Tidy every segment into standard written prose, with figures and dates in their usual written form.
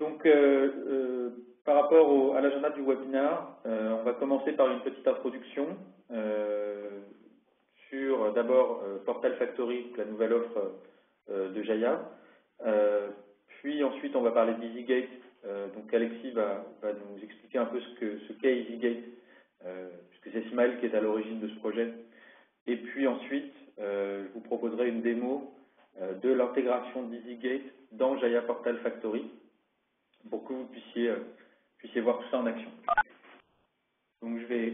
Donc, par rapport à l'agenda du webinaire, on va commencer par une petite introduction sur d'abord Portal Factory, la nouvelle offre de Jaya. Puis ensuite, on va parler d'EasyGate. Donc, Alexis va nous expliquer un peu ce qu'est EasyGate, puisque c'est Smile qui est à l'origine de ce projet. Et puis ensuite, je vous proposerai une démo de l'intégration d'EasyGate dans Jaya Portal Factory pour que vous puissiez voir tout ça en action. Donc je vais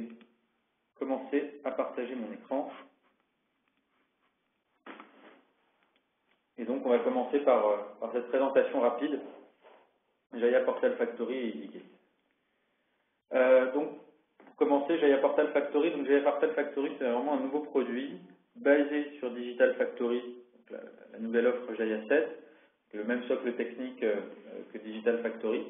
commencer à partager mon écran. Et donc on va commencer par cette présentation rapide, Jaya Portal Factory et EasyGate. Donc pour commencer, Jaya Portal Factory. Donc Jaya Portal Factory, c'est vraiment un nouveau produit basé sur Digital Factory, donc la nouvelle offre Jaya 7, le même socle technique que Digital Factory,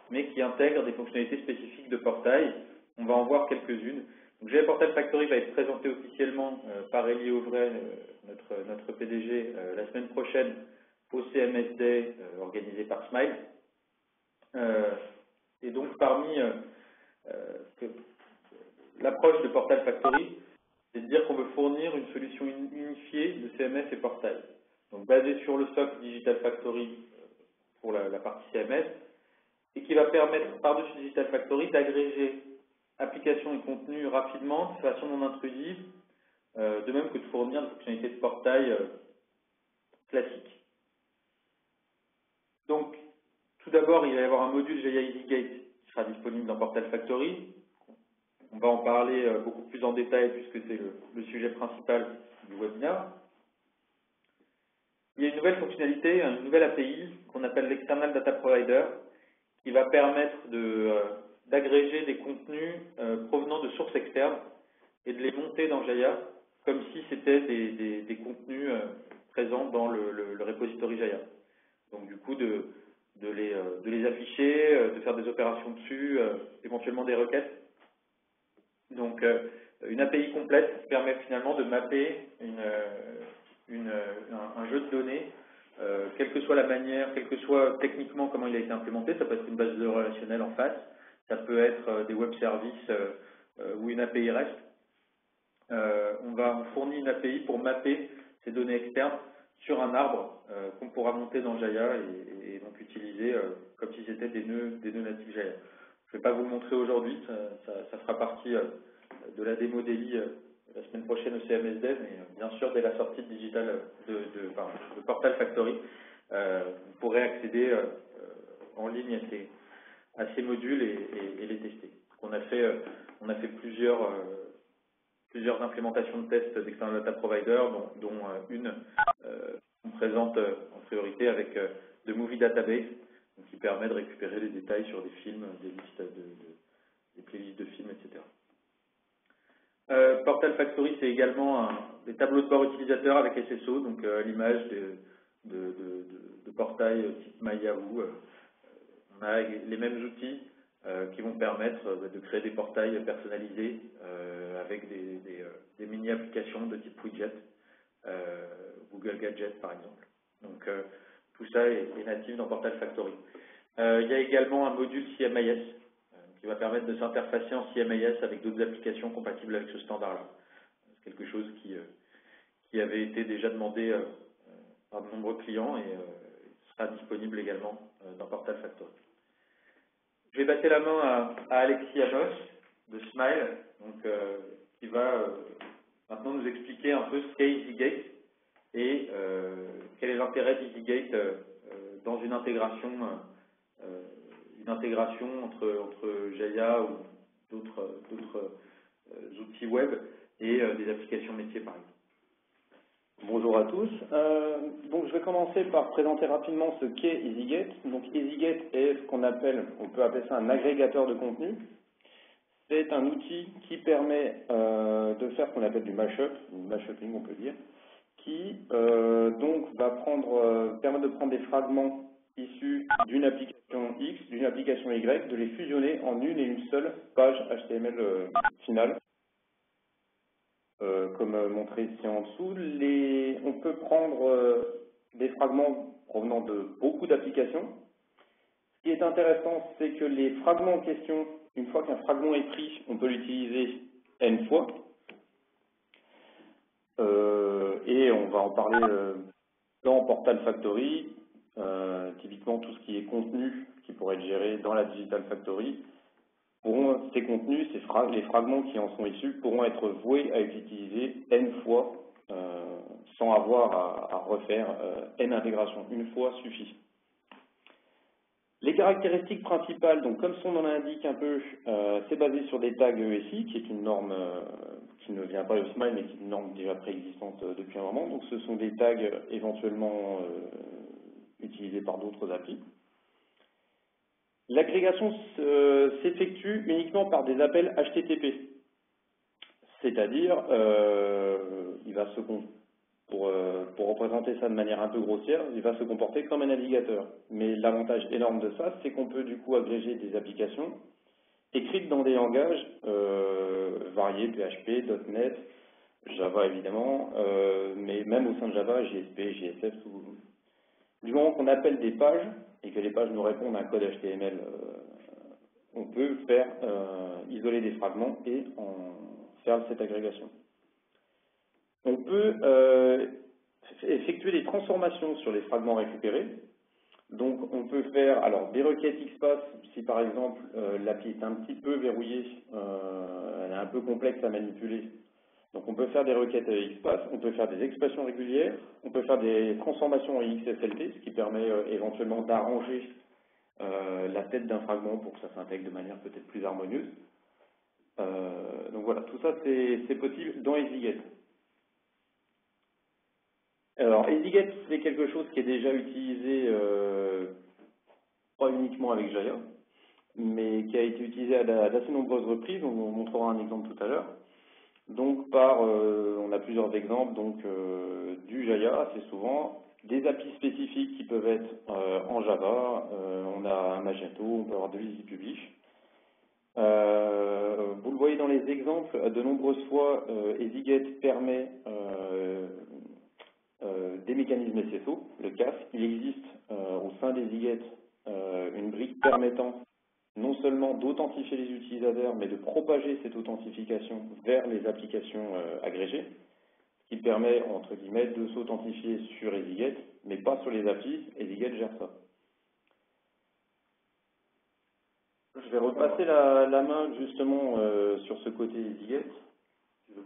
mais qui intègre des fonctionnalités spécifiques de portail. On va en voir quelques-unes. Donc, Jaya Portal Factory va être présenté officiellement par Elie Auvray, notre PDG, la semaine prochaine au CMSD organisé par Smile. Et donc, parmi l'approche de Portal Factory, c'est de dire qu'on veut fournir une solution unifiée de CMS et portail. Donc, basée sur le socle Digital Factory pour la partie CMS, et qui va permettre, par-dessus Digital Factory, d'agréger applications et contenus rapidement, de façon non intrusive, de même que de fournir des fonctionnalités de portail classiques. Donc, tout d'abord, il va y avoir un module Jaya EasyGate qui sera disponible dans Portal Factory. On va en parler beaucoup plus en détail puisque c'est le sujet principal du webinaire. Il y a une nouvelle fonctionnalité, une nouvelle API qu'on appelle l'External Data Provider, qui va permettre d'agréger des contenus provenant de sources externes et de les monter dans Jaya comme si c'était des contenus présents dans le repository Jaya. Donc du coup de les afficher, de faire des opérations dessus, éventuellement des requêtes. Donc une API complète permet finalement de mapper un jeu de données, quelle que soit la manière, quelle que soit techniquement comment il a été implémenté. Ça peut être une base de données relationnelle en face, ça peut être des web services ou une API REST. On fournit une API pour mapper ces données externes sur un arbre qu'on pourra monter dans Jaya et donc utiliser comme si c'était des nœuds natifs Jaya. Je ne vais pas vous le montrer aujourd'hui, ça fera partie de la démo d'Elie la semaine prochaine au CMSD, mais bien sûr, dès la sortie de de Portal Factory, vous pourrez accéder en ligne à ces modules et les tester. On a fait plusieurs implémentations de tests d'External Data Provider, dont une qu'on présente en priorité avec de Movie Database, qui permet de récupérer les détails sur des films, des listes des playlists de films, etc. Portal Factory, c'est également des tableaux de bord utilisateurs avec SSO, donc à l'image de portail type MyYahoo. On a les mêmes outils qui vont permettre de créer des portails personnalisés avec des mini-applications de type widget, Google Gadget par exemple. Donc tout ça est natif dans Portal Factory. Il y a également un module CMIS qui va permettre de s'interfacer en CMIS avec d'autres applications compatibles avec ce standard-là. C'est quelque chose qui avait été déjà demandé par de nombreux clients et sera disponible également dans Portal Factory. Je vais passer la main à Alexis Amos de Smile, donc, qui va maintenant nous expliquer un peu ce qu'est EasyGate et quel est l'intérêt d'EasyGate dans une intégration entre Jaya ou d'autres outils web et des applications métiers par exemple. Bonjour à tous. Donc je vais commencer par présenter rapidement ce qu'est EasyGate. Donc EasyGate est ce qu'on appelle, on peut appeler ça un agrégateur de contenu. C'est un outil qui permet de faire ce qu'on appelle du mashup, du mashuping on peut dire, qui donc va permettre de prendre des fragments issus d'une application X, d'une application Y, de les fusionner en une et une seule page HTML finale. Comme montré ici en dessous, on peut prendre des fragments provenant de beaucoup d'applications. Ce qui est est intéressant, c'est que les fragments en question, une fois qu'un fragment est pris, on peut l'utiliser n fois. Et on va en parler dans Portal Factory. Typiquement, tout ce qui est contenu qui pourrait être géré dans la Digital Factory, ces contenus, les fragments qui en sont issus, pourront être voués à être utilisés n fois sans avoir à refaire n intégrations. Une fois suffit. Les caractéristiques principales, donc comme son nom l'indique un peu, c'est basé sur des tags ESI, qui est une norme qui ne vient pas de Smile, mais qui est une norme déjà préexistante depuis un moment. Donc ce sont des tags éventuellement utilisés par d'autres applis. L'agrégation s'effectue uniquement par des appels HTTP, c'est-à-dire, pour représenter ça de manière un peu grossière, il va se comporter comme un navigateur. Mais l'avantage énorme de ça, c'est qu'on peut du coup agréger des applications écrites dans des langages variés, PHP, .NET, Java évidemment, mais même au sein de Java, JSP, JSF, du moment qu'on appelle des pages et que les pages nous répondent à un code HTML, on peut faire isoler des fragments et en faire cette agrégation. On peut effectuer des transformations sur les fragments récupérés. Donc on peut faire des requêtes XPath si par exemple l'appli est un petit peu verrouillée, elle est un peu complexe à manipuler. Donc on peut faire des requêtes XPath, on peut faire des expressions régulières, on peut faire des transformations en XSLT, ce qui permet éventuellement d'arranger la tête d'un fragment pour que ça s'intègre de manière peut-être plus harmonieuse. Donc voilà, tout ça c'est possible dans EasyGet. Alors EasyGet, c'est quelque chose qui est déjà utilisé pas uniquement avec Jaya, mais qui a été utilisé à d'assez nombreuses reprises. On vous montrera un exemple tout à l'heure. Donc on a plusieurs exemples, donc du Jaya assez souvent, des API spécifiques qui peuvent être en Java, on a un Magento, on peut avoir de l'Easy Publish. Vous le voyez dans les exemples, de nombreuses fois, EasyGet permet des mécanismes SSO, le CAS. Il existe au sein d'EasyGet une brique permettant non seulement d'authentifier les utilisateurs, mais de propager cette authentification vers les applications agrégées, ce qui permet, entre guillemets, de s'authentifier sur EasyGet, mais pas sur les applis. EasyGet gère ça. Je vais repasser la main justement sur ce côté EasyGet.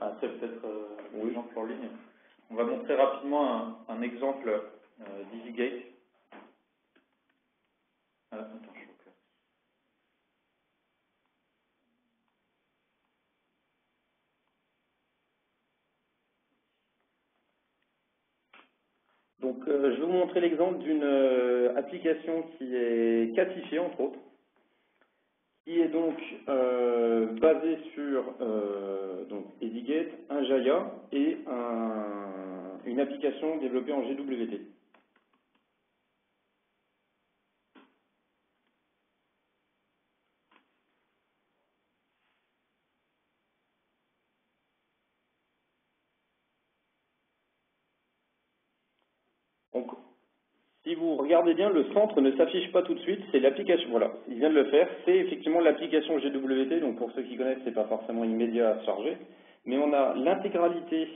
Après, peut-être un exemple en ligne. On va montrer rapidement un exemple d'EasyGet. Attends, je vous plaît. Donc, je vais vous montrer l'exemple d'une application qui est classifiée, entre autres, qui est donc basée sur donc EasyGet, un Jaya et une application développée en GWT. Donc, si vous regardez bien, le centre ne s'affiche pas tout de suite, c'est l'application, voilà, il vient de le faire, c'est effectivement l'application GWT, donc pour ceux qui connaissent, c'est pas forcément immédiat à charger, mais on a l'intégralité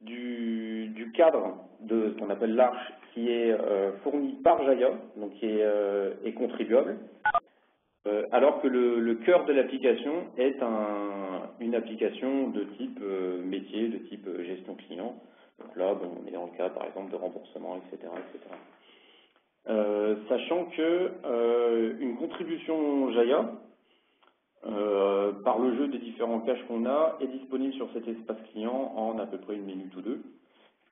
du cadre de ce qu'on appelle l'arche qui est fourni par Jaya, donc qui est contribuable, alors que le cœur de l'application est une application de type métier, de type gestion client. Donc là, on est dans le cas, par exemple, de remboursement, etc. Sachant que une contribution Jaya, par le jeu des différents caches qu'on a, est disponible sur cet espace client en à peu près une minute ou deux.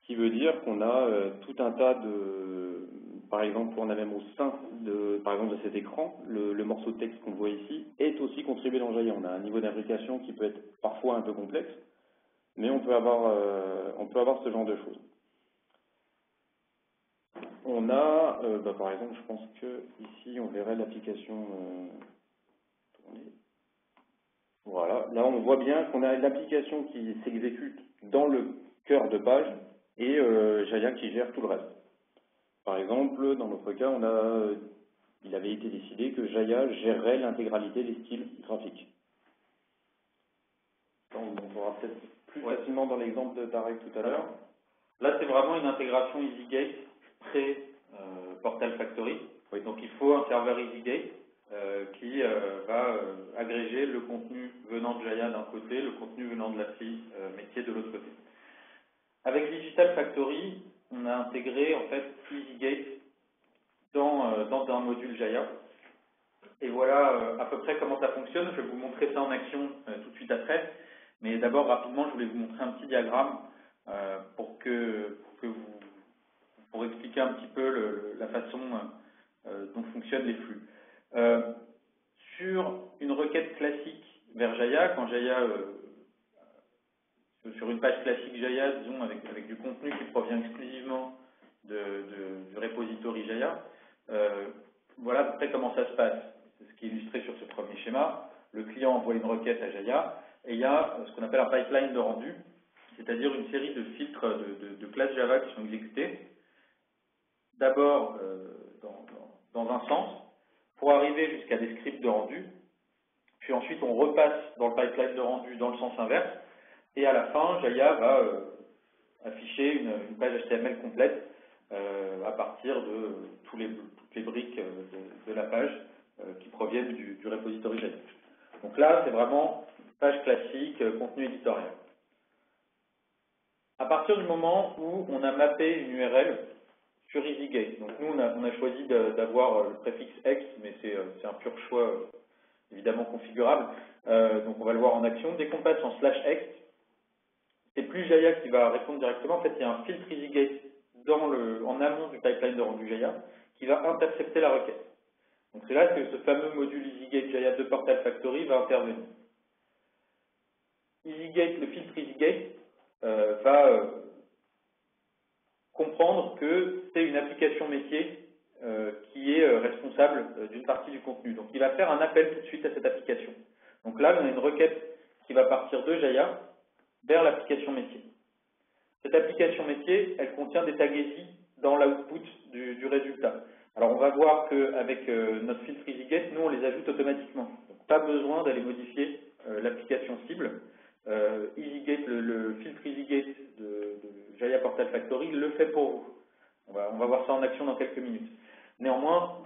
Ce qui veut dire qu'on a tout un tas de... Par exemple, on a même au sein de cet écran, le morceau de texte qu'on voit ici est aussi contribué dans Jaya. On a un niveau d'imbrication qui peut être parfois un peu complexe, mais on peut avoir ce genre de choses. On a, par exemple, je pense que ici on verrait l'application tourner. Voilà, là on voit bien qu'on a l'application qui s'exécute dans le cœur de page et Jaya qui gère tout le reste. Par exemple, dans notre cas, il avait été décidé que Jaya gérerait l'intégralité des styles graphiques. On verra peut-être plus facilement dans l'exemple de Tarek tout à l'heure. Là, c'est vraiment une intégration EasyGate pré-Portal Factory. Oui. Donc, il faut un serveur EasyGate qui va agréger le contenu venant de Jaya d'un côté, le contenu venant de l'appli métier de l'autre côté. Avec Digital Factory, on a intégré en fait EasyGate dans un module Jaya. Et voilà à peu près comment ça fonctionne. Je vais vous montrer ça en action tout de suite après. Mais d'abord, rapidement, je voulais vous montrer un petit diagramme pour expliquer un petit peu la façon dont fonctionnent les flux. Sur une requête classique vers Jaya, quand Jaya, sur une page classique Jaya, disons, avec du contenu qui provient exclusivement du repository Jaya, voilà à peu près comment ça se passe. C'est ce qui est illustré sur ce premier schéma. Le client envoie une requête à Jaya et il y a ce qu'on appelle un pipeline de rendu, c'est-à-dire une série de filtres de classes Java qui sont exécutés, d'abord dans un sens, pour arriver jusqu'à des scripts de rendu, puis ensuite on repasse dans le pipeline de rendu dans le sens inverse, et à la fin, Jaya va afficher une page HTML complète à partir de toutes les briques de la page qui proviennent du repository Jaya. Donc là, c'est vraiment page classique, contenu éditorial. À partir du moment où on a mappé une URL sur EasyGate, donc nous on a choisi d'avoir le préfixe X, mais c'est un pur choix évidemment configurable, donc on va le voir en action. Dès qu'on passe en /X, c'est plus Jaya qui va répondre directement. En fait, il y a un filtre EasyGate en amont du pipeline de rendu Jaya qui va intercepter la requête. Donc c'est là que ce fameux module EasyGate Jaya de Portal Factory va intervenir. Le filtre EasyGate va comprendre que c'est une application métier qui est responsable d'une partie du contenu. Donc il va faire un appel tout de suite à cette application. Donc là, on a une requête qui va partir de Jaya vers l'application métier. Cette application métier, elle contient des tags EASY dans l'output du résultat. Alors on va voir qu'avec notre filtre EasyGate, nous on les ajoute automatiquement. Donc pas besoin d'aller modifier l'application cible. EasyGate, le filtre EasyGate de Jaya Portal Factory le fait pour vous. On va voir ça en action dans quelques minutes. Néanmoins,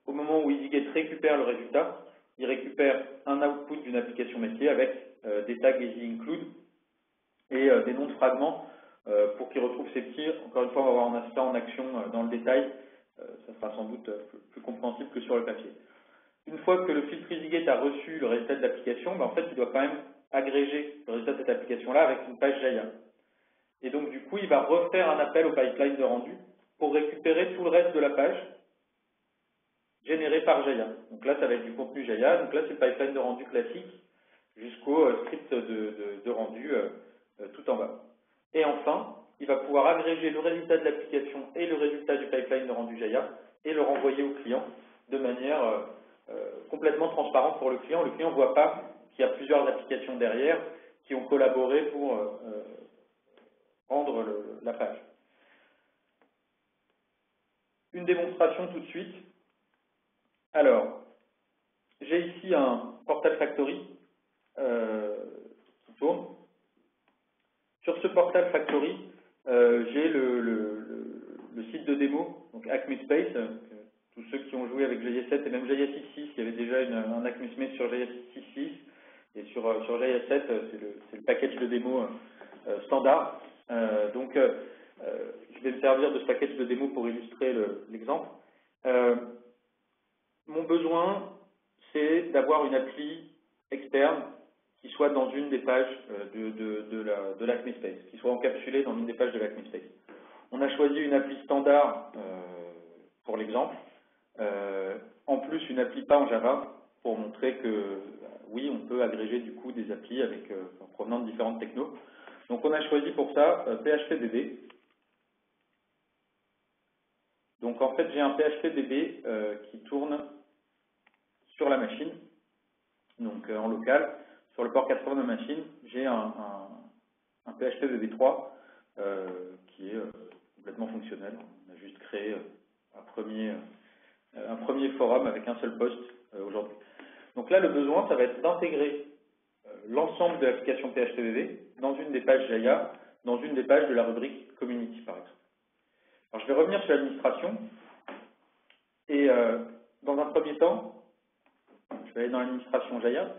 au moment où EasyGate récupère le résultat, il récupère un output d'une application métier avec des tags EASY include et des noms de fragments pour qu'il retrouve ses petits. Encore une fois, on va voir ça en action dans le détail. Ça sera sans doute plus compréhensible que sur le papier. Une fois que le filtre EasyGate a reçu le résultat de l'application, en fait, il doit quand même agréger le résultat de cette application-là avec une page Jaya. Et donc, du coup, il va refaire un appel au pipeline de rendu pour récupérer tout le reste de la page généré par Jaya. Donc là, ça va être du contenu Jaya. Donc là, c'est le pipeline de rendu classique jusqu'au script de rendu tout en bas. Et enfin, il va pouvoir agréger le résultat de l'application et le résultat du pipeline de rendu Jaya et le renvoyer au client de manière complètement transparente pour le client. Le client ne voit pas qu'il y a plusieurs applications derrière qui ont collaboré pour rendre la page. Une démonstration tout de suite. Alors, j'ai ici un Portal Factory qui tourne. Sur ce Portal Factory, j'ai le site de démo, donc Acme Space. Tous ceux qui ont joué avec Jaya 7 et même Jaya 6.6, il y avait déjà un Acme Space sur Jaya 6.6 et sur Jaya 7, c'est le package de démo standard. Donc, je vais me servir de ce package de démo pour illustrer l'exemple. Mon besoin, c'est d'avoir une appli externe qui soit dans une des pages de l'Acme Space, qui soit encapsulée dans une des pages de l'Acme Space. On a choisi une appli standard pour l'exemple, en plus une appli pas en Java, pour montrer que oui, on peut agréger du coup des applis en provenant de différentes technos. Donc on a choisi pour ça PHPDB. Donc en fait j'ai un PHPDB qui tourne sur la machine, donc en local, sur le port 80 de ma machine, j'ai un PHPDB3 qui est complètement fonctionnel. On a juste créé un premier forum avec un seul post aujourd'hui. Donc là, le besoin, ça va être d'intégrer l'ensemble de l'application PHPBB dans une des pages Jaya, dans une des pages de la rubrique Community, par exemple. Alors, je vais revenir sur l'administration. Et dans un premier temps, je vais aller dans l'administration Jaya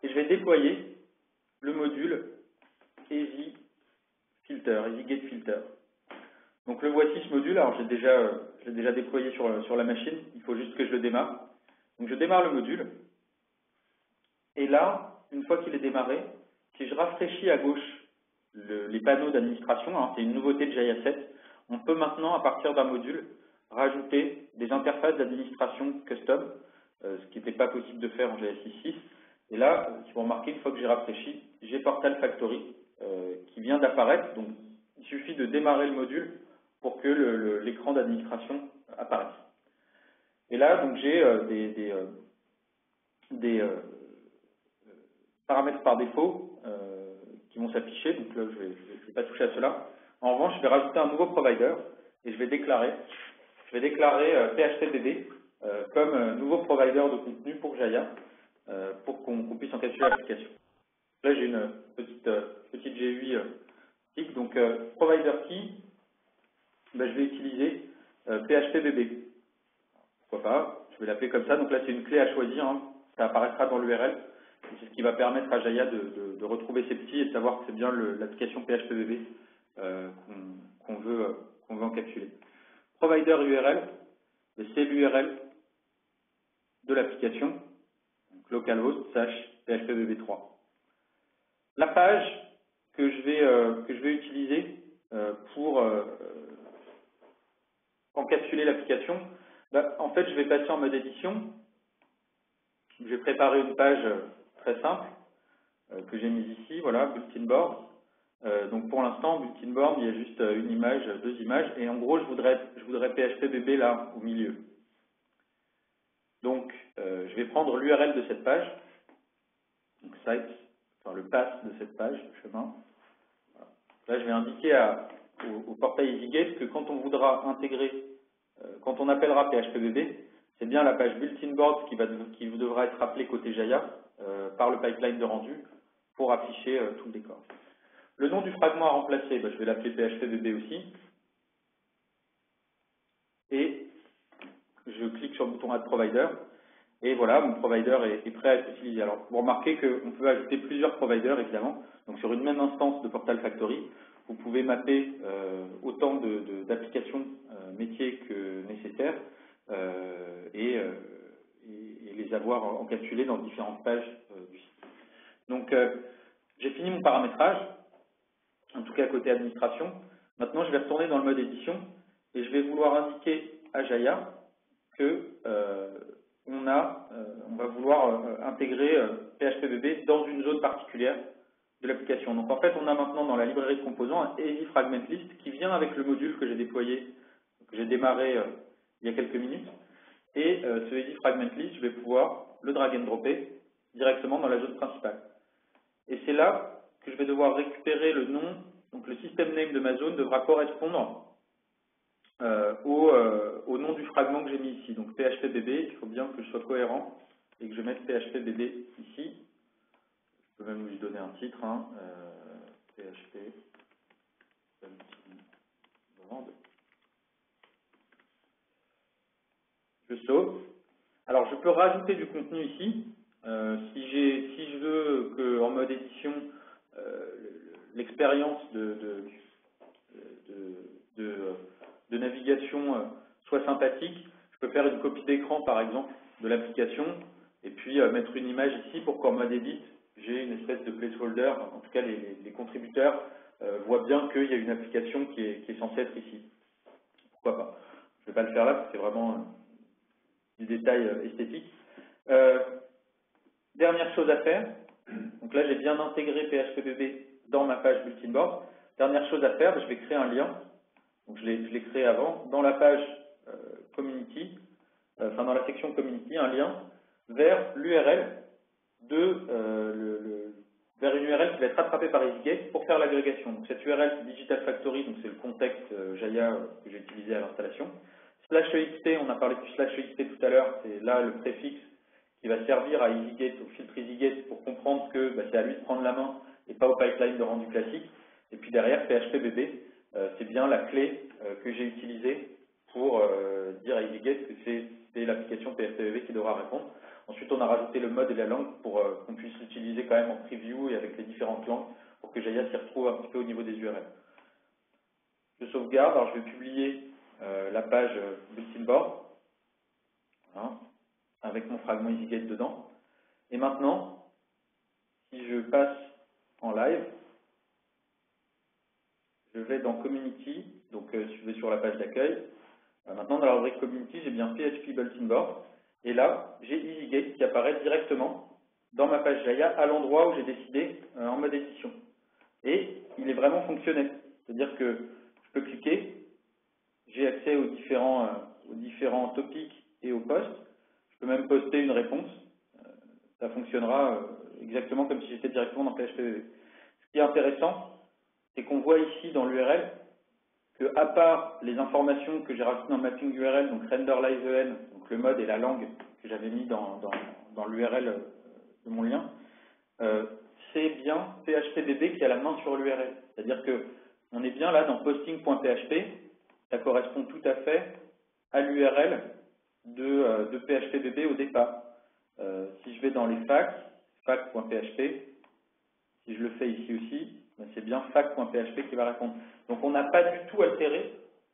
et je vais déployer le module EasyGateFilter. Donc le voici ce module. Alors je l'ai déjà déployé sur la machine. Il faut juste que je le démarre. Donc je démarre le module. Et là, une fois qu'il est démarré, si je rafraîchis à gauche les panneaux d'administration, c'est une nouveauté de Jaya 7, on peut maintenant, à partir d'un module, rajouter des interfaces d'administration custom, ce qui n'était pas possible de faire en Jaya 6.6. Et là, si vous remarquez, une fois que j'ai rafraîchi, j'ai Portal Factory qui vient d'apparaître. Donc, il suffit de démarrer le module pour que l'écran d'administration apparaisse. Et là, donc j'ai des paramètres par défaut qui vont s'afficher. Donc là, je vais pas toucher à cela. En revanche, je vais rajouter un nouveau provider et je vais déclarer PHPBB comme nouveau provider de contenu pour Jaya pour qu'on puisse encapsuler l'application. Là, j'ai une petite GUI TIC. Donc, provider key, je vais utiliser PHPBB. Pourquoi pas? Je vais l'appeler comme ça. Donc là, c'est une clé à choisir. Ça apparaîtra dans l'URL. C'est ce qui va permettre à Jaya de retrouver ses petits et de savoir que c'est bien l'application PHPBB qu'on veut encapsuler. Provider URL, c'est l'URL de l'application, localhost /phpbb3. La page que je vais utiliser pour encapsuler l'application, en fait, je vais passer en mode édition. Je vais préparer une page très simple que j'ai mise ici, voilà, bulletin board. Donc pour l'instant, bulletin board, il y a juste une image, deux images, et en gros, je voudrais PHPBB là, au milieu. Donc, je vais prendre l'URL de cette page, donc site, enfin le path de cette page, le chemin. Voilà. Là, je vais indiquer au portail EasyGate que quand on voudra intégrer, quand on appellera PHPBB, c'est bien la page bulletin board qui devra être appelée côté Jaya par le pipeline de rendu pour afficher tout le décor. Le nom du fragment à remplacer, je vais l'appeler PHPBB aussi. Et je clique sur le bouton Add Provider. Et voilà, mon provider est prêt à être utilisé. Alors, vous remarquez qu'on peut ajouter plusieurs providers, évidemment. Donc, sur une même instance de Portal Factory, vous pouvez mapper autant d'applications métiers que nécessaire et les avoir encapsulées dans différentes pages du site. Donc, j'ai fini mon paramétrage, en tout cas côté administration. Maintenant, je vais retourner dans le mode édition et je vais vouloir indiquer à Jaya que on va vouloir intégrer PHPBB dans une zone particulière de l'application. Donc en fait, on a maintenant dans la librairie de composants un Easy Fragment List qui vient avec le module que j'ai déployé, que j'ai démarré il y a quelques minutes. Et ce Easy Fragment List, je vais pouvoir le drag and dropper directement dans la zone principale. Et c'est là que je vais devoir récupérer le nom, donc le system name de ma zone devra correspondre au nom du fragment que j'ai mis ici. Donc PHPBB, il faut bien que je sois cohérent et que je mette PHPBB ici. Je peux même lui donner un titre, PHP. Je sauve. Alors je peux rajouter du contenu ici. Si je veux qu'en mode édition, l'expérience de navigation soit sympathique, je peux faire une copie d'écran par exemple de l'application et puis mettre une image ici pour qu'en mode edit, j'ai une espèce de placeholder, en tout cas les contributeurs voient bien qu'il y a une application qui est censée être ici. Pourquoi pas? Je ne vais pas le faire là parce que c'est vraiment du détail esthétique. Dernière chose à faire, donc là j'ai bien intégré PHPBB dans ma page bulletin board. Dernière chose à faire, je vais créer un lien. Donc je l'ai créé avant, dans la page Community, dans la section Community, un lien vers l'URL de vers une URL qui va être rattrapée par EasyGate pour faire l'agrégation. Donc cette URL, c'est Digital Factory, donc c'est le contexte Jaya que j'ai utilisé à l'installation. /ext, on a parlé du /ext tout à l'heure, c'est là le préfixe qui va servir à EasyGate, au filtre EasyGate, pour comprendre que c'est à lui de prendre la main et pas au pipeline de rendu classique. Et puis derrière, PHPBB, c'est bien la clé que j'ai utilisée pour dire à EasyGate que c'est l'application PHPBB qui devra répondre. Ensuite, on a rajouté le mode et la langue pour qu'on puisse l'utiliser quand même en preview et avec les différentes langues pour que Jaya s'y retrouve un petit peu au niveau des URL. Je sauvegarde, alors je vais publier la page Bulletin Board, voilà, avec mon fragment EasyGate dedans. Et maintenant, si je passe en live, je vais dans Community, donc je vais sur la page d'accueil. Maintenant, dans la rubrique Community, j'ai bien PHP Bulletin Board. Et là, j'ai EasyGate qui apparaît directement dans ma page Jaya à l'endroit où j'ai décidé en mode édition. Et il est vraiment fonctionnel. C'est-à-dire que je peux cliquer, j'ai accès aux différents topics et aux posts. Je peux même poster une réponse. Ça fonctionnera exactement comme si j'étais directement dans PHPBB. Ce qui est intéressant, c'est qu'on voit ici dans l'URL que, à part les informations que j'ai rajoutées dans le mapping URL, donc render live EN, donc le mode et la langue que j'avais mis dans l'URL de mon lien, c'est bien PHPBB qui a la main sur l'URL. C'est-à-dire que on est bien là dans posting.php, ça correspond tout à fait à l'URL de PHPBB au départ. Si je vais dans les fac.php, si je le fais ici aussi, c'est bien fac.php qui va répondre. Donc on n'a pas du tout altéré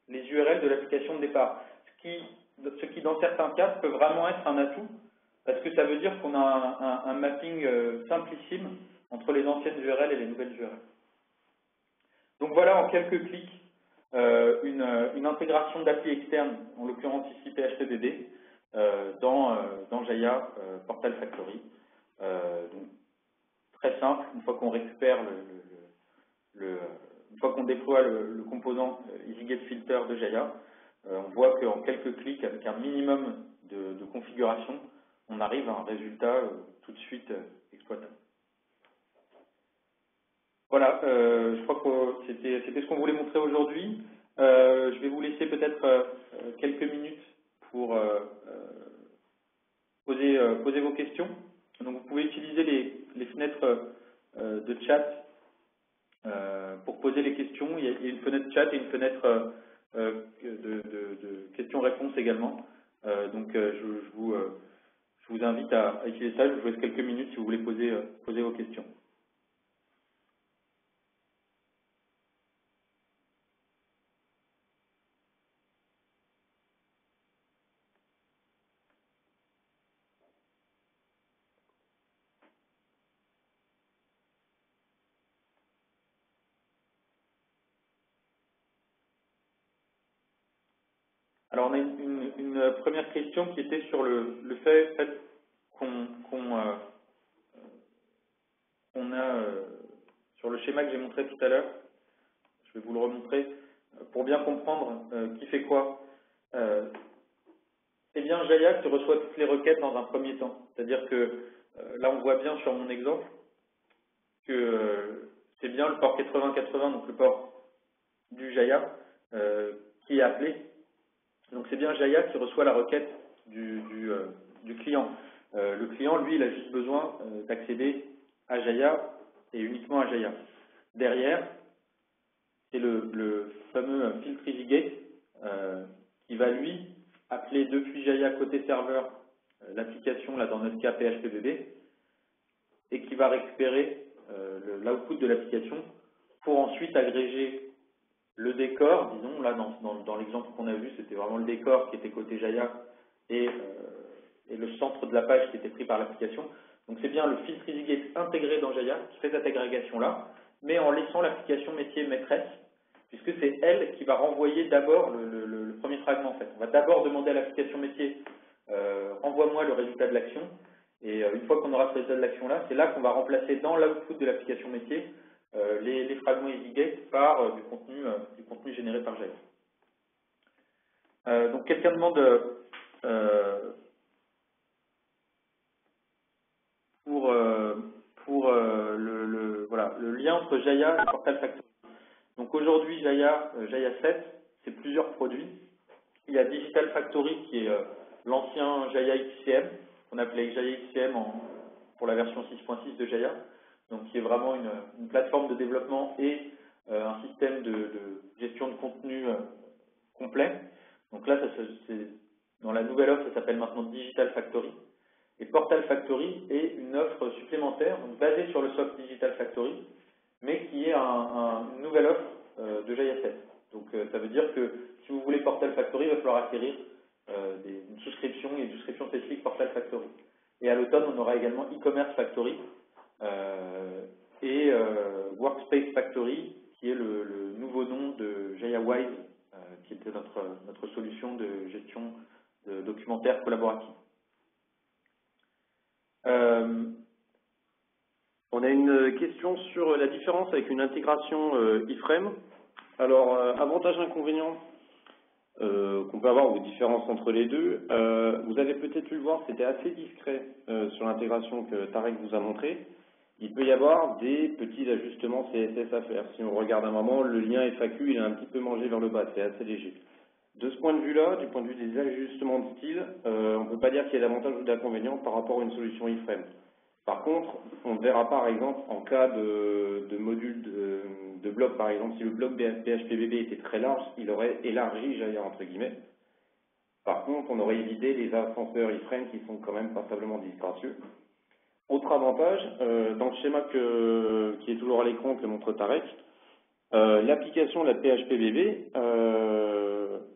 les URL de l'application de départ, ce qui dans certains cas peut vraiment être un atout, parce que ça veut dire qu'on a un mapping simplissime entre les anciennes URL et les nouvelles URL. Donc voilà en quelques clics une intégration d'appli externe, en l'occurrence ici PHPBB, dans Jaya Portal Factory. Donc, très simple, une fois qu'on récupère une fois qu'on déploie le composant EasyGate Filter de Jaya, on voit qu'en quelques clics, avec un minimum de configuration, on arrive à un résultat tout de suite exploitable. Voilà, je crois que c'était ce qu'on voulait montrer aujourd'hui. Je vais vous laisser peut-être quelques minutes pour poser vos questions. Donc vous pouvez utiliser les fenêtres de chat pour poser les questions. Il y a une fenêtre chat et une fenêtre de questions-réponses également. Donc je vous invite à utiliser ça. Je vous laisse quelques minutes si vous voulez poser vos questions. Alors on a une première question qui était sur le fait qu'on a sur le schéma que j'ai montré tout à l'heure. Je vais vous le remontrer pour bien comprendre qui fait quoi. C'est bien Jaya qui reçoit toutes les requêtes dans un premier temps. C'est-à-dire que là on voit bien sur mon exemple que c'est bien le port 8080, donc le port du Jaya, qui est appelé. Donc c'est bien Jaya qui reçoit la requête du client. Le client, lui, il a juste besoin d'accéder à Jaya et uniquement à Jaya. Derrière, c'est le fameux filtre EasyGate qui va, lui, appeler depuis Jaya côté serveur l'application, là dans notre cas PHPBB, et qui va récupérer l'output de l'application pour ensuite agréger le décor, disons, là dans l'exemple qu'on a vu, c'était vraiment le décor qui était côté Jaya et le centre de la page qui était pris par l'application. Donc c'est bien le filtre EasyGate intégré dans Jaya qui fait cette agrégation-là, mais en laissant l'application métier maîtresse, puisque c'est elle qui va renvoyer d'abord le premier fragment en fait. On va d'abord demander à l'application métier renvoie-moi le résultat de l'action, et une fois qu'on aura ce résultat de l'action-là, c'est là qu'on va remplacer dans l'output de l'application métier les fragments EasyGate par du contenu généré par Jaya. Donc quelqu'un demande pour entre Jaya et Portal Factory. Donc aujourd'hui, Jaya 7, c'est plusieurs produits. Il y a Digital Factory qui est l'ancien Jaya XCM, qu'on appelait Jaya XCM pour la version 6.6 de Jaya, donc qui est vraiment une plateforme de développement et un système de gestion de contenu complet. Donc là, dans la nouvelle offre, ça s'appelle maintenant Digital Factory. Et Portal Factory est une offre supplémentaire, donc basée sur le socle Digital Factory, mais qui est une nouvelle offre de Jaya 7. Donc ça veut dire que si vous voulez Portal Factory, il va falloir acquérir une souscription et une souscription spécifique Portal Factory. Et à l'automne, on aura également e-commerce Factory et Workspace Factory, qui est le nouveau nom de JayaWise, qui était notre solution de gestion de documentaire collaboratif. On a une question sur la différence avec une intégration iframe. Alors, avantages, inconvénients qu'on peut avoir ou différences entre les deux. Vous avez peut-être pu le voir, c'était assez discret sur l'intégration que Tarek vous a montré. Il peut y avoir des petits ajustements CSS à faire. Si on regarde un moment, le lien FAQ, il est un petit peu mangé vers le bas, c'est assez léger. De ce point de vue-là, du point de vue des ajustements de style, on ne peut pas dire qu'il y ait d'avantages ou d'inconvénients par rapport à une solution iframe. Par contre, on verra par exemple en cas de module de bloc, par exemple, si le bloc PHPBB était très large, il aurait élargi Jaya entre guillemets. Par contre, on aurait évité les ascenseurs iframe qui sont quand même passablement disgracieux. Autre avantage, dans le schéma qui est toujours à l'écran que montre Tarek, l'application de la PHPBB,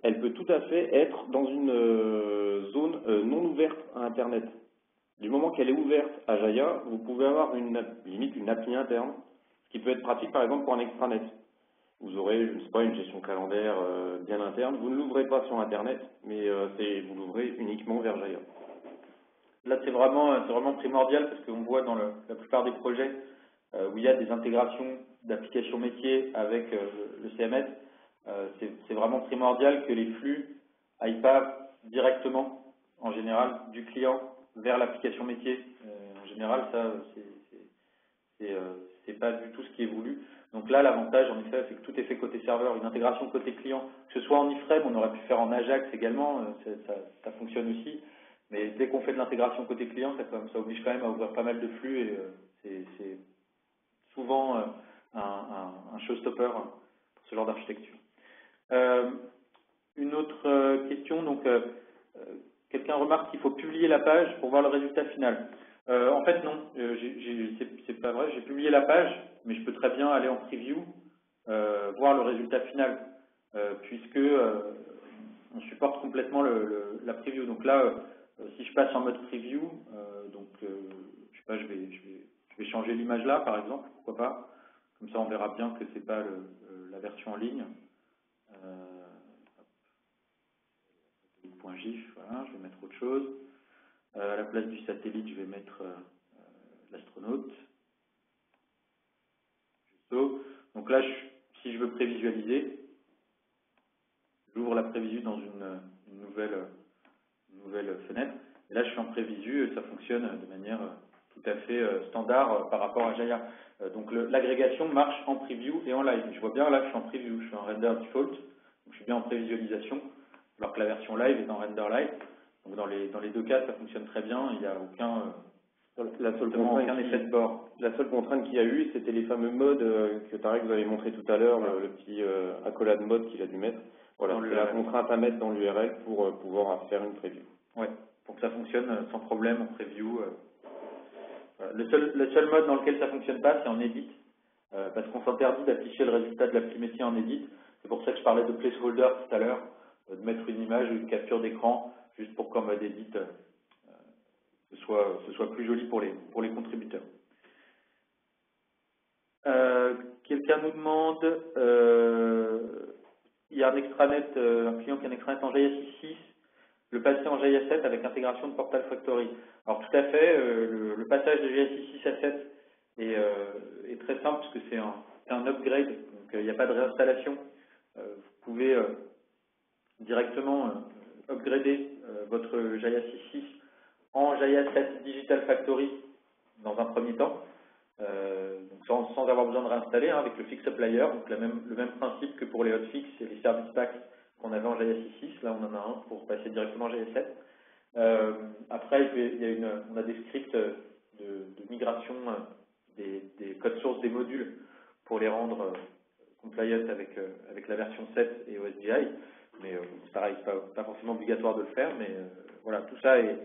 elle peut tout à fait être dans une zone non ouverte à Internet. Du moment qu'elle est ouverte à Jaya, vous pouvez avoir limite une appli interne, ce qui peut être pratique par exemple pour un extranet. Vous aurez, je ne sais pas, une gestion calendaire bien interne. Vous ne l'ouvrez pas sur Internet, mais vous l'ouvrez uniquement vers Jaya. Là, c'est vraiment primordial parce qu'on voit dans la plupart des projets où il y a des intégrations d'applications métiers avec le CMS, c'est vraiment primordial que les flux aillent pas directement, en général, du client vers l'application métier. En général, ça, c'est pas du tout ce qui est voulu. Donc là, l'avantage, en effet, c'est que tout est fait côté serveur, une intégration côté client, que ce soit en iframe, on aurait pu faire en Ajax également, ça fonctionne aussi. Mais dès qu'on fait de l'intégration côté client, ça oblige quand même à ouvrir pas mal de flux et c'est souvent un showstopper pour ce genre d'architecture. Une autre question, donc quelqu'un remarque qu'il faut publier la page pour voir le résultat final. En fait non, c'est pas vrai, j'ai publié la page, mais je peux très bien aller en preview, voir le résultat final, puisque on supporte complètement la preview. Donc là, si je passe en mode preview, je sais pas, je vais changer l'image là, par exemple, pourquoi pas. Comme ça, on verra bien que c'est pas la version en ligne. .gif, voilà, je vais mettre autre chose. À la place du satellite, je vais mettre l'astronaute. Donc là, si je veux prévisualiser, j'ouvre la prévisu dans une nouvelle fenêtre. Et là, je suis en prévisu et ça fonctionne de manière tout à fait standard par rapport à Jaya. Donc l'agrégation marche en preview et en live. Je vois bien là, je suis en preview, je suis en render default, donc je suis bien en prévisualisation, alors que la version live est en render live. Donc dans les deux cas, ça fonctionne très bien, il n'y a aucun effet de bord. La seule contrainte qu'il y a eu, c'était les fameux modes que Tarek vous avait montré tout à l'heure, le petit accolade mode qu'il a dû mettre. Voilà, c'est la contrainte à mettre dans l'URL pour pouvoir faire une preview. Ouais, pour que ça fonctionne sans problème en preview. Le seul mode dans lequel ça ne fonctionne pas, c'est en edit, parce qu'on s'interdit d'afficher le résultat de l'appli métier en edit. C'est pour ça que je parlais de placeholder tout à l'heure, de mettre une image ou une capture d'écran, juste pour qu'en mode edit, ce soit plus joli pour les contributeurs. Quelqu'un nous demande, il y a un extranet, un client qui a un extranet en Jaya 6.6, le passer en Jaya 7 avec intégration de Portal Factory. Alors tout à fait, le passage de Jaya 6.6 à 7 est très simple parce que c'est un upgrade, donc il n'y a pas de réinstallation. Vous pouvez directement upgrader votre Jaya 6.6 en Jaya 7 Digital Factory dans un premier temps. donc sans avoir besoin de réinstaller, hein, avec le fix supplier, donc le même principe que pour les hotfix et les service packs qu'on avait en Jaya 6.6. Là, on en a un pour passer directement en Jaya 7. Après, on a des scripts de migration des codes sources des modules pour les rendre compliant avec la version 7 et OSGI, mais ça reste pas forcément obligatoire de le faire, mais voilà, tout ça est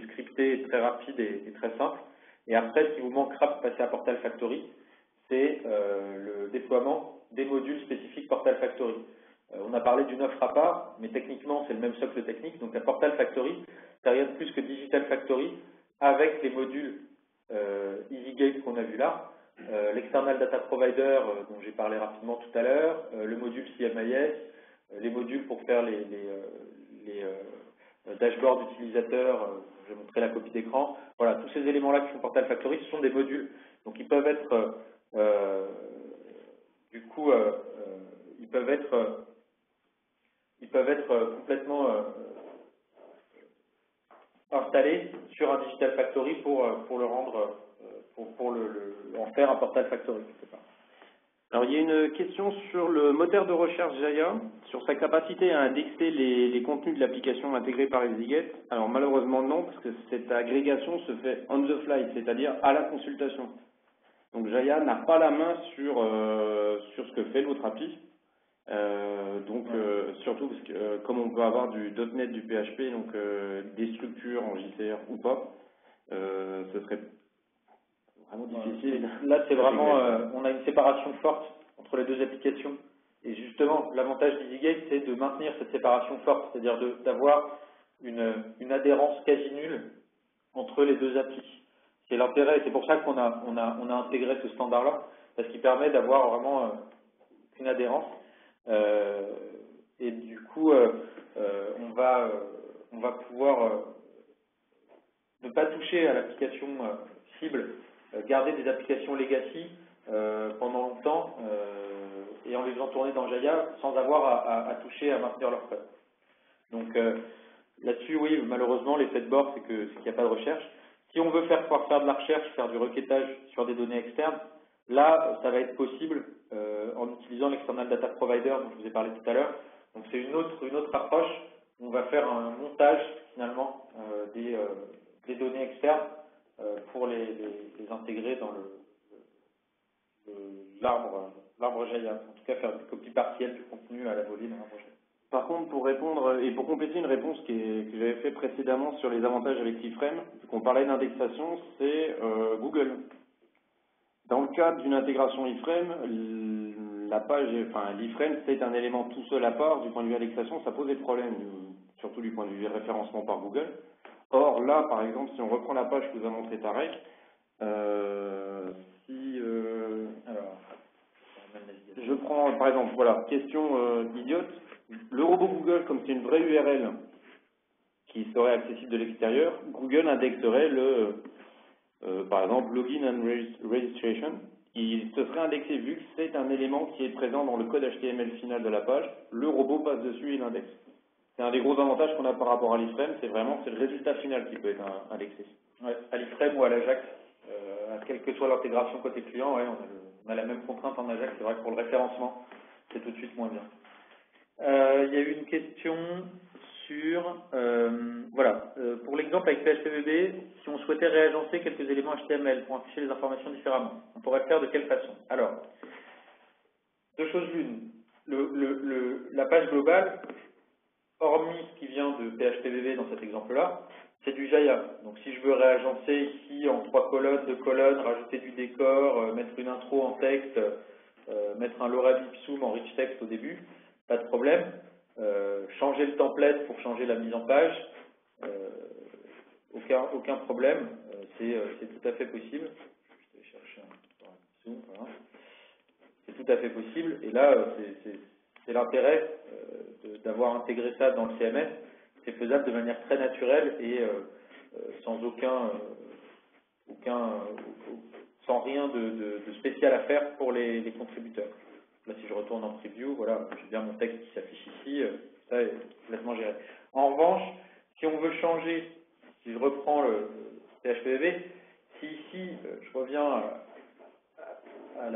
scripté, très rapide et très simple. Et après, ce qui vous manquera pour passer à Portal Factory, c'est le déploiement des modules spécifiques Portal Factory. On a parlé d'une offre à part, mais techniquement, c'est le même socle technique. Donc, la Portal Factory, c'est rien de plus que Digital Factory avec les modules EasyGate qu'on a vu là, l'External Data Provider dont j'ai parlé rapidement tout à l'heure, le module CMIS, les modules pour faire les dashboards d'utilisateurs, je vais montrer la copie d'écran. Voilà, tous ces éléments-là qui font Portal Factory, ce sont des modules. Donc, ils peuvent être, ils peuvent être complètement installés sur un Digital Factory pour le rendre, pour en faire un Portal Factory quelque part. Alors, il y a une question sur le moteur de recherche Jaya, sur sa capacité à indexer les contenus de l'application intégrée par EasyGate. Alors, malheureusement, non, parce que cette agrégation se fait on the fly, c'est-à-dire à la consultation. Donc, Jaya n'a pas la main sur ce que fait l'autre API. Surtout parce que comme on peut avoir du .NET, du PHP, donc des structures en JCR ou pas, ce serait vraiment difficile. Là, c'est vraiment, on a une séparation forte entre les deux applications. Et justement, l'avantage d'EasyGate, c'est de maintenir cette séparation forte, c'est-à-dire d'avoir une adhérence quasi nulle entre les deux applis. C'est l'intérêt, c'est pour ça qu'on a intégré ce standard-là, parce qu'il permet d'avoir vraiment une adhérence. Et du coup, on va pouvoir ne pas toucher à l'application cible, garder des applications legacy pendant longtemps et en les faisant tourner dans Jaya sans avoir à toucher à maintenir leur code. Donc là-dessus, oui, malheureusement, l'effet de bord, c'est qu'il n'y a pas de recherche. Si on veut pouvoir faire de la recherche, faire du requêtage sur des données externes, là, ça va être possible en utilisant l'External Data Provider dont je vous ai parlé tout à l'heure. Donc c'est une autre approche. On va faire un montage finalement des données externes pour les intégrer dans l'arbre Jaya. En tout cas, faire des copies partielles du contenu à la volée dans l'arbre Jaya. Par contre, pour répondre et pour compléter une réponse que j'avais fait précédemment sur les avantages avec l'iframe, qu'on parlait d'indexation, c'est Google. Dans le cadre d'une intégration iframe, l'iframe, c'est un élément tout seul à part. Du point de vue indexation, ça pose des problèmes, surtout du point de vue référencement par Google. Or, là, par exemple, si on reprend la page que vous a montré Tarek, je prends, par exemple, voilà, question idiote. Le robot Google, comme c'est une vraie URL qui serait accessible de l'extérieur, Google indexerait par exemple, login and registration. Il se serait indexé vu que c'est un élément qui est présent dans le code HTML final de la page. Le robot passe dessus et l'indexe. C'est un des gros avantages qu'on a par rapport à l'iframe, c'est le résultat final qui peut être indexé. Ouais, à l'iframe ou à l'Ajax, quelle que soit l'intégration côté client, ouais, on a la même contrainte en Ajax. C'est vrai que pour le référencement, c'est tout de suite moins bien. Il y a eu une question sur, pour l'exemple avec PHPBB, si on souhaitait réagencer quelques éléments HTML pour afficher les informations différemment, on pourrait faire de quelle façon? Alors, deux choses l'une. La page globale, hormis ce qui vient de PHPBB dans cet exemple-là, c'est du Jaya. Donc si je veux réagencer ici en 3 colonnes, 2 colonnes, rajouter du décor, mettre une intro en texte, mettre un lorem ipsum en rich text au début, pas de problème. Changer le template pour changer la mise en page, aucun problème, c'est tout à fait possible. Je vais chercher un zoom, voilà. C'est tout à fait possible, et là, c'est l'intérêt d'avoir intégré ça dans le CMS. C'est faisable de manière très naturelle et sans sans rien de spécial à faire pour les contributeurs. Là, si je retourne en preview, voilà, j'ai bien mon texte qui s'affiche ici, ça est complètement géré. En revanche, si on veut changer, si je reprends le PHPBB, si ici, je reviens à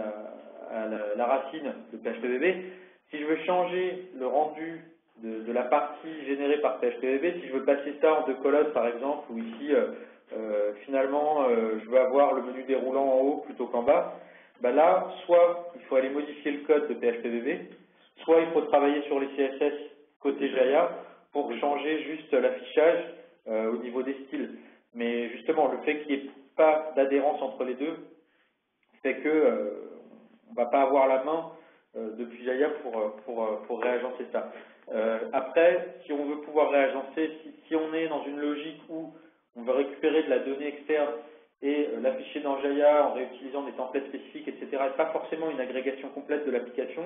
la racine de PHPBB, si je veux changer le rendu de la partie générée par PHPBB, si je veux passer ça en 2 colonnes par exemple, ou ici finalement je veux avoir le menu déroulant en haut plutôt qu'en bas, bah là, soit il faut aller modifier le code de PHPBB, soit il faut travailler sur les CSS côté Jaya pour changer juste l'affichage au niveau des styles. Mais justement, le fait qu'il n'y ait pas d'adhérence entre les deux fait que on ne va pas avoir la main depuis Jaya pour réagencer ça. Après, si on veut pouvoir réagencer, si on est dans une logique où on veut récupérer de la donnée externe et l'afficher dans Jaya en réutilisant des templates spécifiques, etc., et pas forcément une agrégation complète de l'application,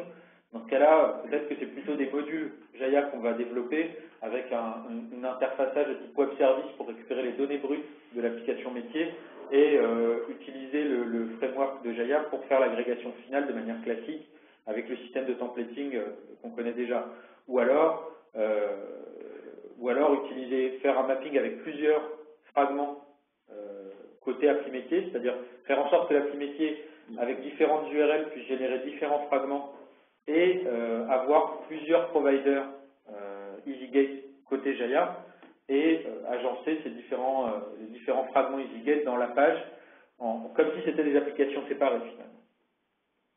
dans ce cas-là, peut-être que c'est plutôt des modules Jaya qu'on va développer avec un interfaçage de type web service pour récupérer les données brutes de l'application métier et utiliser le framework de Jaya pour faire l'agrégation finale de manière classique avec le système de templating qu'on connaît déjà. Ou alors faire un mapping avec plusieurs fragments côté appli métier, c'est-à-dire faire en sorte que l'appli métier avec différentes URL puisse générer différents fragments et avoir plusieurs providers EasyGate côté Jaya et agencer ces les différents fragments EasyGate dans la page comme si c'était des applications séparées finalement.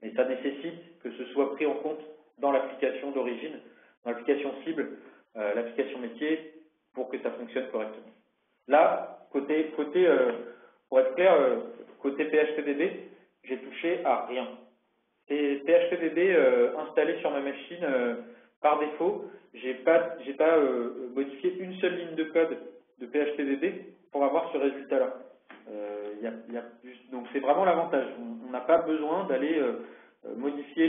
Mais ça nécessite que ce soit pris en compte dans l'application d'origine, dans l'application cible, l'application métier, pour que ça fonctionne correctement. Là, pour être clair, côté PHPBB, j'ai touché à rien. C'est PHPBB installé sur ma machine par défaut. J'ai pas modifié une seule ligne de code de PHPBB pour avoir ce résultat-là. Donc c'est vraiment l'avantage. On n'a pas besoin d'aller modifier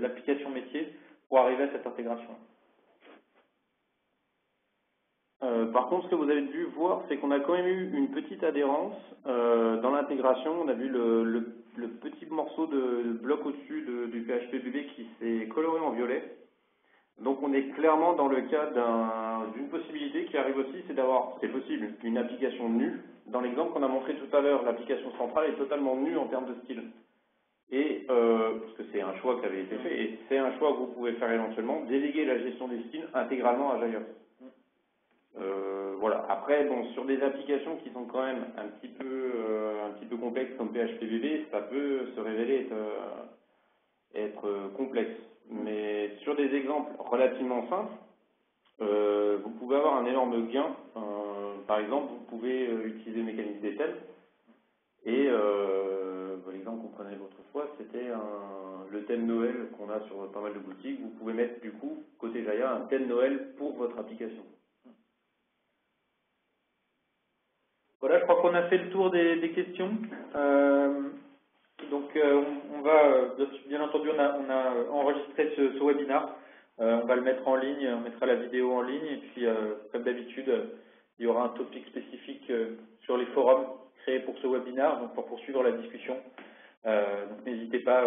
l'application métier pour arriver à cette intégration. Par contre, ce que vous avez dû voir, c'est qu'on a quand même eu une petite adhérence dans l'intégration. On a vu le petit morceau de bloc au-dessus du PHPBB qui s'est coloré en violet. Donc on est clairement dans le cas d'une possibilité qui arrive aussi, c'est d'avoir, c'est possible, une application nue. Dans l'exemple qu'on a montré tout à l'heure, l'application centrale est totalement nue en termes de style. Et parce que c'est un choix qui avait été fait, et c'est un choix que vous pouvez faire éventuellement, déléguer la gestion des styles intégralement à Jaya. Voilà. Après, bon, sur des applications qui sont quand même un petit peu complexes comme PHPBB, ça peut se révéler être complexe. Mais sur des exemples relativement simples, vous pouvez avoir un énorme gain. Par exemple, vous pouvez utiliser le mécanisme des thèmes. Et l'exemple qu'on prenait l'autre fois, c'était le thème Noël qu'on a sur pas mal de boutiques. Vous pouvez mettre du coup, côté Jaya, un thème Noël pour votre application. Voilà, je crois qu'on a fait le tour des questions. On va, bien entendu, on a enregistré ce webinaire. On va le mettre en ligne, on mettra la vidéo en ligne. Et puis, comme d'habitude, il y aura un topic spécifique sur les forums créés pour ce webinaire, donc pour poursuivre la discussion. Donc n'hésitez pas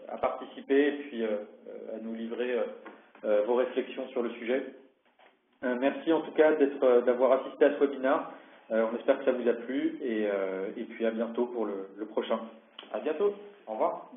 à participer et puis à nous livrer vos réflexions sur le sujet. Merci en tout cas d'avoir assisté à ce webinaire. On espère que ça vous a plu et puis à bientôt pour le prochain. À bientôt. Au revoir.